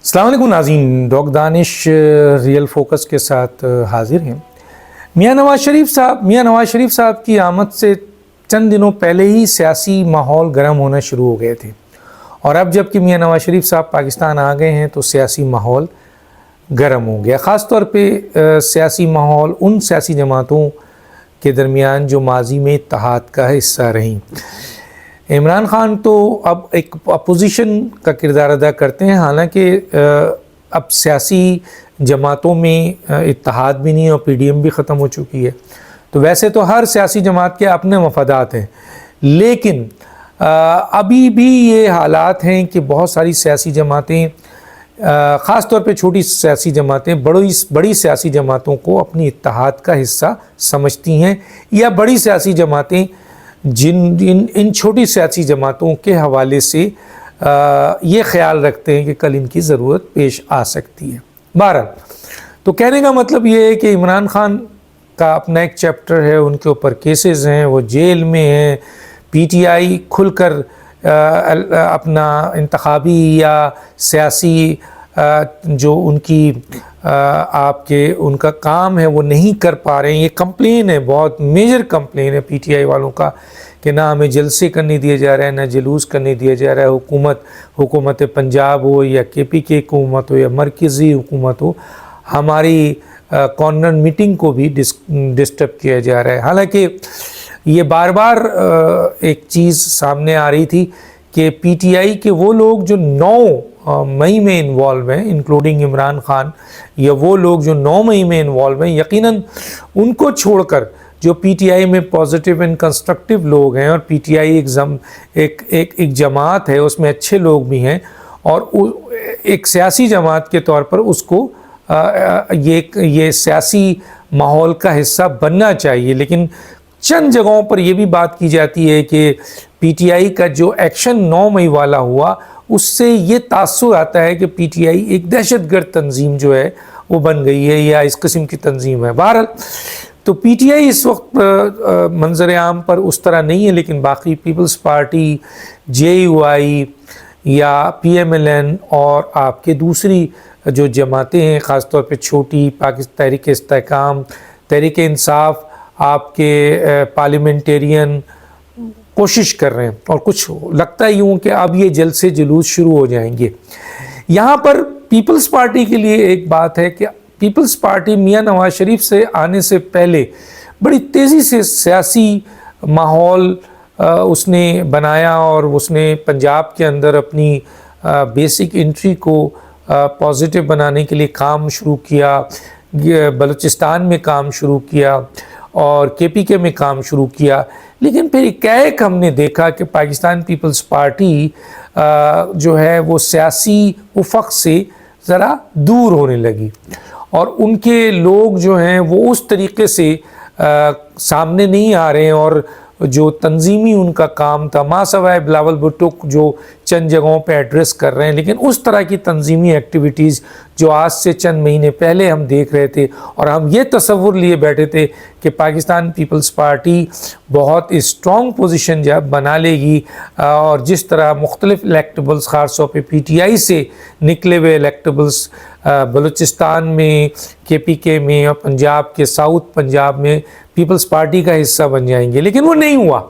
السلام علیکم ناظرین، ڈاکٹر دانش ریئل فوکس کے ساتھ حاضر ہیں۔ میاں نواز شریف صاحب کی آمد سے چند دنوں پہلے ہی سیاسی ماحول گرم ہونا شروع ہو گئے تھے، اور اب جب کہ میاں نواز شریف صاحب پاکستان آ گئے ہیں تو سیاسی ماحول گرم ہو گیا، خاص طور پہ سیاسی ماحول ان سیاسی جماعتوں کے درمیان جو ماضی میں اتحاد کا حصہ رہیں۔ عمران خان تو اب ایک اپوزیشن کا کردار ادا کرتے ہیں، حالانکہ اب سیاسی جماعتوں میں اتحاد بھی نہیں اور پی ڈی ایم بھی ختم ہو چکی ہے، تو ویسے تو ہر سیاسی جماعت کے اپنے مفادات ہیں، لیکن ابھی بھی یہ حالات ہیں کہ بہت ساری سیاسی جماعتیں، خاص طور پہ چھوٹی سیاسی جماعتیں بڑی سیاسی جماعتوں کو اپنی اتحاد کا حصہ سمجھتی ہیں، یا بڑی سیاسی جماعتیں ان چھوٹی سیاسی جماعتوں کے حوالے سے یہ خیال رکھتے ہیں کہ کل ان کی ضرورت پیش آ سکتی ہے۔ بہرحال تو کہنے کا مطلب یہ ہے کہ عمران خان کا اپنا ایک چیپٹر ہے، ان کے اوپر کیسز ہیں، وہ جیل میں ہیں، پی ٹی آئی کھل کر اپنا انتخابی یا سیاسی جو ان کی ان کا کام ہے وہ نہیں کر پا رہے ہیں۔ یہ کمپلین ہے، بہت میجر کمپلین ہے پی ٹی آئی والوں کا کہ نہ ہمیں جلسے کرنے دیا جا رہا ہے، نہ جلوس کرنے دیا جا رہا ہے، حکومت پنجاب ہو یا کے پی کے حکومت ہو یا مرکزی حکومت ہو، ہماری کارنر میٹنگ کو بھی ڈسٹرب کیا جا رہا ہے۔ حالانکہ یہ بار بار ایک چیز سامنے آ رہی تھی کہ پی ٹی آئی کے وہ لوگ جو 9 مئی میں انوالو ہیں، انکلوڈنگ عمران خان، یا وہ لوگ جو 9 مئی میں انوالو ہیں، یقیناً ان کو چھوڑ کر جو پی ٹی آئی میں پازیٹیو اینڈ کنسٹرکٹیو لوگ ہیں، اور پی ٹی آئی ایک جماعت ہے، اس میں اچھے لوگ بھی ہیں، اور ایک سیاسی جماعت کے طور پر اس کو یہ سیاسی ماحول کا حصہ بننا چاہیے۔ لیکن چند جگہوں پر یہ بھی بات کی جاتی ہے کہ پی ٹی آئی کا جو ایکشن 9 مئی والا ہوا، اس سے یہ تاثر آتا ہے کہ پی ٹی آئی ایک دہشت گرد تنظیم جو ہے وہ بن گئی ہے، یا اس قسم کی تنظیم ہے۔ بہرحال تو پی ٹی آئی اس وقت منظر عام پر اس طرح نہیں ہے، لیکن باقی پیپلز پارٹی، جے یو آئی یا پی ایم ایل این اور آپ کے دوسری جو جماعتیں ہیں، خاص طور پہ چھوٹی تحریک استحکام، تحریک انصاف، آپ کے پارلیمنٹیرین کوشش کر رہے ہیں، اور کچھ لگتا ہے یوں کہ اب یہ جلد سے جلوس شروع ہو جائیں گے۔ یہاں پر پیپلز پارٹی کے لیے ایک بات ہے کہ پیپلز پارٹی میاں نواز شریف سے آنے سے پہلے بڑی تیزی سے سیاسی ماحول اس نے بنایا، اور اس نے پنجاب کے اندر اپنی بیسک انٹری کو پازیٹیو بنانے کے لیے کام شروع کیا، بلوچستان میں کام شروع کیا، اور کے پی کے میں کام شروع کیا۔ لیکن پھر ایک ہم نے دیکھا کہ پاکستان پیپلز پارٹی جو ہے وہ سیاسی افق سے ذرا دور ہونے لگی، اور ان کے لوگ جو ہیں وہ اس طریقے سے سامنے نہیں آ رہے ہیں، اور جو تنظیمی ان کا کام تھا، ماں سوائے بلاول بھٹو جو چند جگہوں پہ ایڈریس کر رہے ہیں، لیکن اس طرح کی تنظیمی ایکٹیویٹیز جو آج سے چند مہینے پہلے ہم دیکھ رہے تھے، اور ہم یہ تصور لیے بیٹھے تھے کہ پاکستان پیپلز پارٹی بہت اسٹرانگ پوزیشن جب بنا لے گی، اور جس طرح مختلف الیکٹیبلز خاص طور پہ پی ٹی آئی سے نکلے ہوئے الیکٹیبلز بلوچستان میں، کے پی کے میں، اور پنجاب کے ساؤتھ پنجاب میں پیپلز پارٹی کا حصہ بن جائیں گے، لیکن وہ نہیں ہوا۔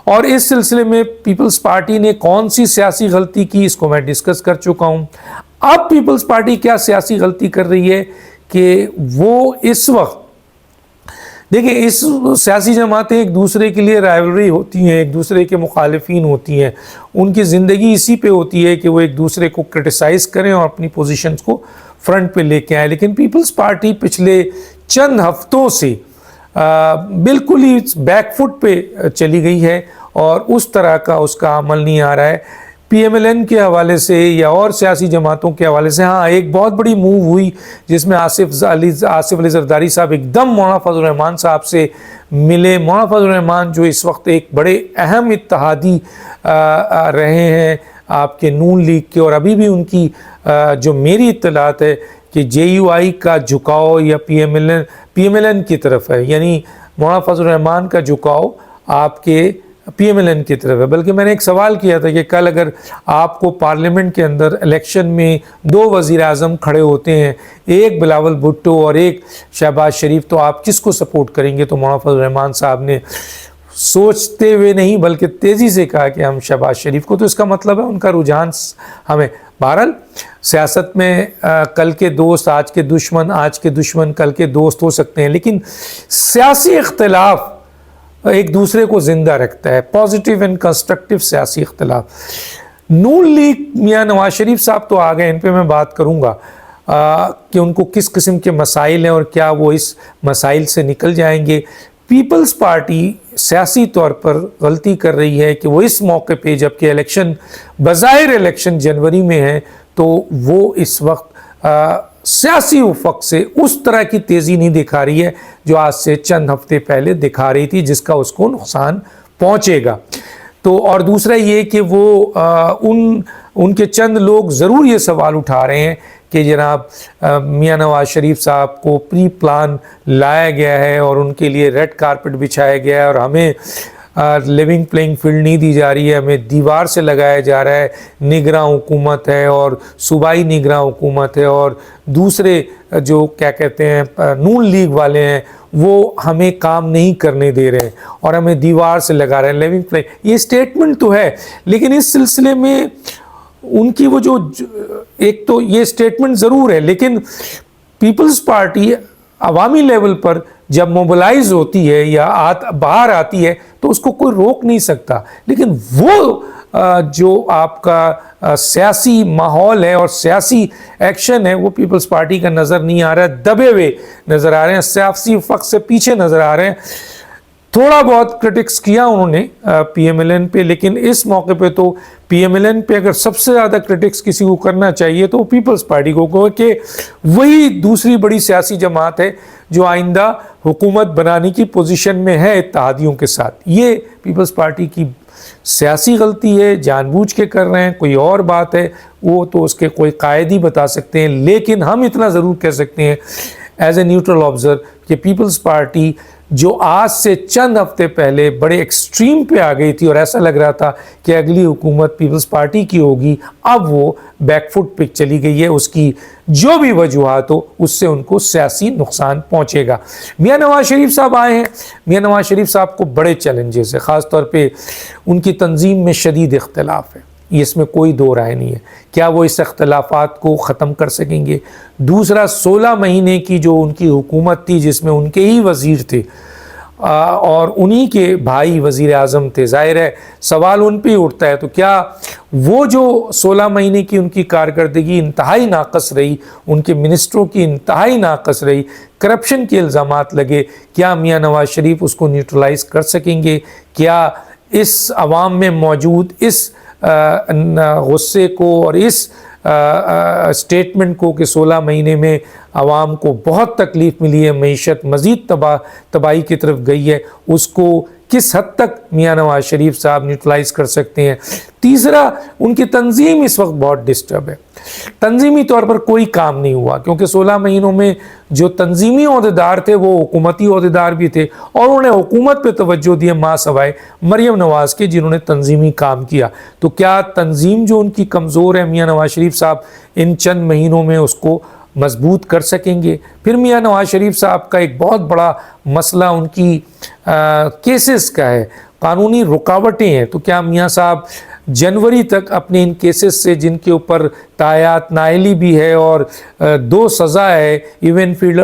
اور اس سلسلے میں پیپلز پارٹی نے کون سی سیاسی غلطی کی، اس کو میں ڈسکس کر چکا ہوں۔ اب پیپلز پارٹی کیا سیاسی غلطی کر رہی ہے کہ وہ اس وقت دیکھیں، اس سیاسی جماعتیں ایک دوسرے کے لیے رائیولری ہوتی ہیں، ایک دوسرے کے مخالفین ہوتی ہیں، ان کی زندگی اسی پہ ہوتی ہے کہ وہ ایک دوسرے کو کرٹیسائز کریں اور اپنی پوزیشنز کو فرنٹ پہ لے کے آئیں۔ لیکن پیپلز پارٹی پچھلے چند ہفتوں سے بالکل ہی بیک فٹ پہ چلی گئی ہے، اور اس طرح کا اس کا عمل نہیں آ رہا ہے پی ایم ایل این کے حوالے سے یا اور سیاسی جماعتوں کے حوالے سے۔ ہاں، ایک بہت بڑی موو ہوئی جس میں آصف علی زرداری صاحب ایک دم مولانا فضل الرحمان صاحب سے ملے۔ مولانا فضل الرحمان جو اس وقت ایک بڑے اہم اتحادی رہے ہیں آپ کے نون لیگ کے، اور ابھی بھی ان کی جو میری اطلاعات ہے کہ جے یو آئی کا جھکاؤ یا پی ایم ایل این کی طرف ہے، یعنی مولانا فضل الرحمان کا جھکاؤ آپ کے پی ایم ایل این کی طرف ہے، بلکہ میں نے ایک سوال کیا تھا کہ کل اگر آپ کو پارلیمنٹ کے اندر الیکشن میں 2 وزیر اعظم کھڑے ہوتے ہیں، ایک بلاول بھٹو اور ایک شہباز شریف، تو آپ کس کو سپورٹ کریں گے؟ تو مولانا فضل الرحمان صاحب نے سوچتے ہوئے نہیں بلکہ تیزی سے کہا کہ ہم شہباز شریف کو۔ تو اس کا مطلب ہے ان کا رجحان ہمیں، بہرحال سیاست میں کل کے دوست آج کے دشمن، آج کے دشمن کل کے دوست ہو سکتے ہیں، لیکن سیاسی اختلاف ایک دوسرے کو زندہ رکھتا ہے، پازیٹیو اینڈ کنسٹرکٹیو سیاسی اختلاف۔ نون لیگ میاں نواز شریف صاحب تو آ گئے، ان پہ میں بات کروں گا کہ ان کو کس قسم کے مسائل ہیں اور کیا وہ اس مسائل سے نکل جائیں گے۔ پیپلز پارٹی سیاسی طور پر غلطی کر رہی ہے کہ وہ اس موقع پہ جبکہ الیکشن بظاہر الیکشن جنوری میں ہے تو وہ اس وقت سیاسی افق سے اس طرح کی تیزی نہیں دکھا رہی ہے جو آج سے چند ہفتے پہلے دکھا رہی تھی، جس کا اس کو نقصان پہنچے گا۔ تو اور دوسرا یہ کہ وہ ان کے چند لوگ ضرور یہ سوال اٹھا رہے ہیں کہ جناب میاں نواز شریف صاحب کو پری پلان لایا گیا ہے اور ان کے لیے ریڈ کارپٹ بچھایا گیا ہے اور ہمیں لیونگ پلینگ فیلڈ نہیں دی جا رہی ہے، ہمیں دیوار سے لگایا جا رہا ہے، نگراں حکومت ہے اور صوبائی نگراں حکومت ہے، اور دوسرے جو کیا کہتے ہیں نون لیگ والے ہیں وہ ہمیں کام نہیں کرنے دے رہے ہیں اور ہمیں دیوار سے لگا رہے ہیں لیونگ پلینگ۔ یہ سٹیٹمنٹ تو ہے، لیکن اس سلسلے میں ان کی وہ جو ایک تو یہ سٹیٹمنٹ ضرور ہے، لیکن پیپلز پارٹی عوامی لیول پر جب موبلائز ہوتی ہے یا باہر آتی ہے تو اس کو کوئی روک نہیں سکتا، لیکن وہ جو آپ کا سیاسی ماحول ہے اور سیاسی ایکشن ہے وہ پیپلز پارٹی کا نظر نہیں آ رہا ہے، دبے ہوئے نظر آ رہے ہیں، سیاسی فق سے پیچھے نظر آ رہے ہیں۔ تھوڑا بہت کرٹکس کیا انہوں نے پی ایم ایل این پہ، لیکن اس موقع پہ تو پی ایم ایل این پہ اگر سب سے زیادہ کرٹکس کسی کو کرنا چاہیے تو پیپلز پارٹی کو، کہ وہی دوسری بڑی سیاسی جماعت ہے جو آئندہ حکومت بنانے کی پوزیشن میں ہے اتحادیوں کے ساتھ۔ یہ پیپلز پارٹی کی سیاسی غلطی ہے، جان بوجھ کے کر رہے ہیں، کوئی اور بات ہے وہ تو اس کے کوئی قائد ہی بتا سکتے ہیں، لیکن ہم اتنا ضرور کہہ سکتے ہیں ایز اے نیوٹرل آبزرور کہ پیپلز پارٹی جو آج سے چند ہفتے پہلے بڑے ایکسٹریم پہ آ گئی تھی اور ایسا لگ رہا تھا کہ اگلی حکومت پیپلز پارٹی کی ہوگی، اب وہ بیک فٹ پہ چلی گئی ہے۔ اس کی جو بھی وجوہات ہو اس سے ان کو سیاسی نقصان پہنچے گا۔ میاں نواز شریف صاحب آئے ہیں، میاں نواز شریف صاحب کو بڑے چیلنجز ہیں، خاص طور پہ ان کی تنظیم میں شدید اختلاف ہے، اس میں کوئی دو رائے نہیں ہے۔ کیا وہ اس اختلافات کو ختم کر سکیں گے؟ دوسرا 16 مہینے کی جو ان کی حکومت تھی جس میں ان کے ہی وزیر تھے اور انہی کے بھائی وزیر اعظم تھے، ظاہر ہے سوال ان پہ اٹھتا ہے، تو کیا وہ جو 16 مہینے کی ان کی کارکردگی انتہائی ناقص رہی، ان کے منسٹروں کی انتہائی ناقص رہی، کرپشن کے الزامات لگے، کیا میاں نواز شریف اس کو نیوٹرلائز کر سکیں گے؟ کیا اس عوام میں موجود اس غصے کو اور اس سٹیٹمنٹ کو کہ 16 مہینے میں عوام کو بہت تکلیف ملی ہے، معیشت مزید تباہی کی طرف گئی ہے، اس کو کس حد تک میاں نواز شریف صاحب نیوٹرلائز کر سکتے ہیں؟ تیسرا، ان کی تنظیم اس وقت بہت ڈسٹرب ہے، تنظیمی طور پر کوئی کام نہیں ہوا، کیونکہ 16 مہینوں میں جو تنظیمی عہدیدار تھے وہ حکومتی عہدیدار بھی تھے اور انہوں نے حکومت پہ توجہ دی ماں سوائے مریم نواز کے جنہوں نے تنظیمی کام کیا۔ تو کیا تنظیم جو ان کی کمزور ہے میاں نواز شریف صاحب ان چند مہینوں میں اس کو مضبوط کر سکیں گے؟ پھر میاں نواز شریف صاحب کا ایک بہت بڑا مسئلہ ان کی کیسز کا ہے، قانونی رکاوٹیں ہیں، تو کیا میاں صاحب جنوری تک اپنے ان کیسز سے جن کے اوپر تایات نااہلی بھی ہے اور 2 سزا ہے ایون فیلڈ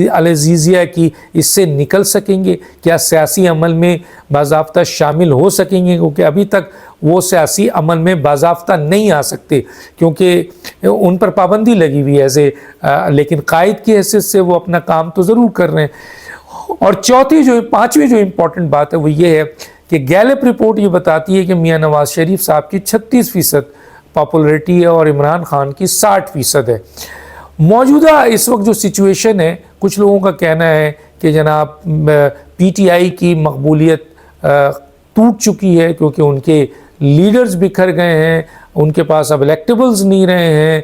العزیزیہ کی، اس سے نکل سکیں گے؟ کیا سیاسی عمل میں باضابطہ شامل ہو سکیں گے؟ کیونکہ ابھی تک وہ سیاسی عمل میں باضابطہ نہیں آ سکتے کیونکہ ان پر پابندی لگی ہوئی ہے، لیکن قائد کی حیثیت سے وہ اپنا کام تو ضرور کر رہے ہیں۔ اور پانچویں جو امپورٹنٹ بات ہے وہ یہ ہے کہ گیلپ رپورٹ یہ بتاتی ہے کہ میاں نواز شریف صاحب کی 36% پاپولیرٹی ہے اور عمران خان کی 60% ہے۔ موجودہ اس وقت جو سچویشن ہے، کچھ لوگوں کا کہنا ہے کہ جناب پی ٹی آئی کی مقبولیت ٹوٹ چکی ہے کیونکہ ان کے لیڈرز بکھر گئے ہیں، ان کے پاس اب الیکٹیبلز نہیں رہے ہیں،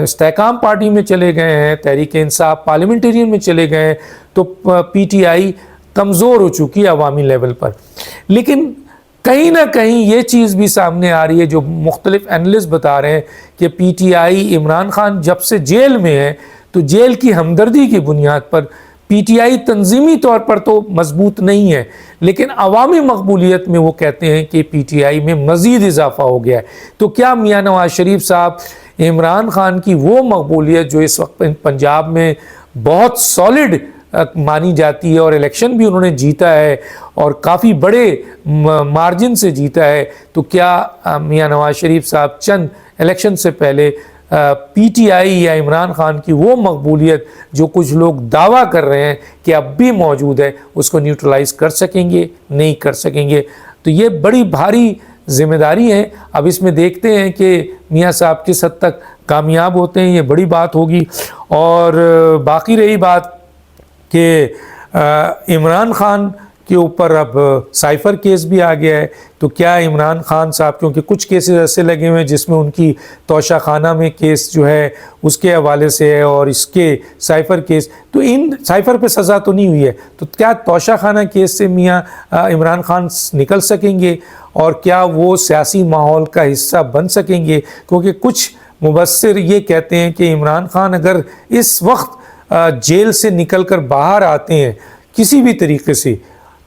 استحکام پارٹی میں چلے گئے ہیں، تحریک انصاف پارلیمنٹرین میں چلے گئے ہیں، تو پی ٹی آئی کمزور ہو چکی ہے عوامی لیول پر۔ لیکن کہیں نہ کہیں یہ چیز بھی سامنے آ رہی ہے جو مختلف اینالسٹ بتا رہے ہیں کہ P T I Imran Khan جب سے جیل میں ہے تو جیل کی ہمدردی کی بنیاد پر پی ٹی آئی تنظیمی طور پر تو مضبوط نہیں ہے، لیکن عوامی مقبولیت میں وہ کہتے ہیں کہ پی ٹی آئی میں مزید اضافہ ہو گیا ہے۔ تو کیا میاں نواز شریف صاحب عمران خان کی وہ مقبولیت جو اس وقت پنجاب میں بہت سالڈ مانی جاتی ہے اور الیکشن بھی انہوں نے جیتا ہے اور کافی بڑے مارجن سے جیتا ہے، تو کیا میاں نواز شریف صاحب چند الیکشن سے پہلے پی ٹی آئی یا عمران خان کی وہ مقبولیت جو کچھ لوگ دعویٰ کر رہے ہیں کہ اب بھی موجود ہے اس کو نیوٹرلائز کر سکیں گے؟ نہیں کر سکیں گے۔ تو یہ بڑی بھاری ذمہ داری ہے۔ اب اس میں دیکھتے ہیں کہ میاں صاحب کس حد تک کامیاب ہوتے ہیں، یہ بڑی بات ہوگی۔ اور باقی رہی بات کہ عمران خان کے اوپر اب سائفر کیس بھی آ گیا ہے، تو کیا عمران خان صاحب، کیونکہ کچھ کیسز ایسے لگے ہوئے ہیں جس میں ان کی توشہ خانہ میں کیس جو ہے اس کے حوالے سے ہے اور اس کے سائفر کیس، تو ان سائفر پہ سزا تو نہیں ہوئی ہے، تو کیا توشہ خانہ کیس سے میاں عمران خان نکل سکیں گے اور کیا وہ سیاسی ماحول کا حصہ بن سکیں گے؟ کیونکہ کچھ مبصر یہ کہتے ہیں کہ عمران خان اگر اس وقت جیل سے نکل کر باہر آتے ہیں کسی بھی طریقے سے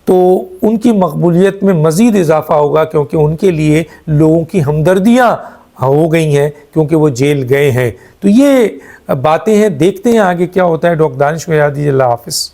تو ان کی مقبولیت میں مزید اضافہ ہوگا، کیونکہ ان کے لیے لوگوں کی ہمدردیاں ہو گئی ہیں کیونکہ وہ جیل گئے ہیں۔ تو یہ باتیں ہیں، دیکھتے ہیں آگے کیا ہوتا ہے۔ ڈاکٹر دانش کو یاد دیجیے، اللہ حافظ۔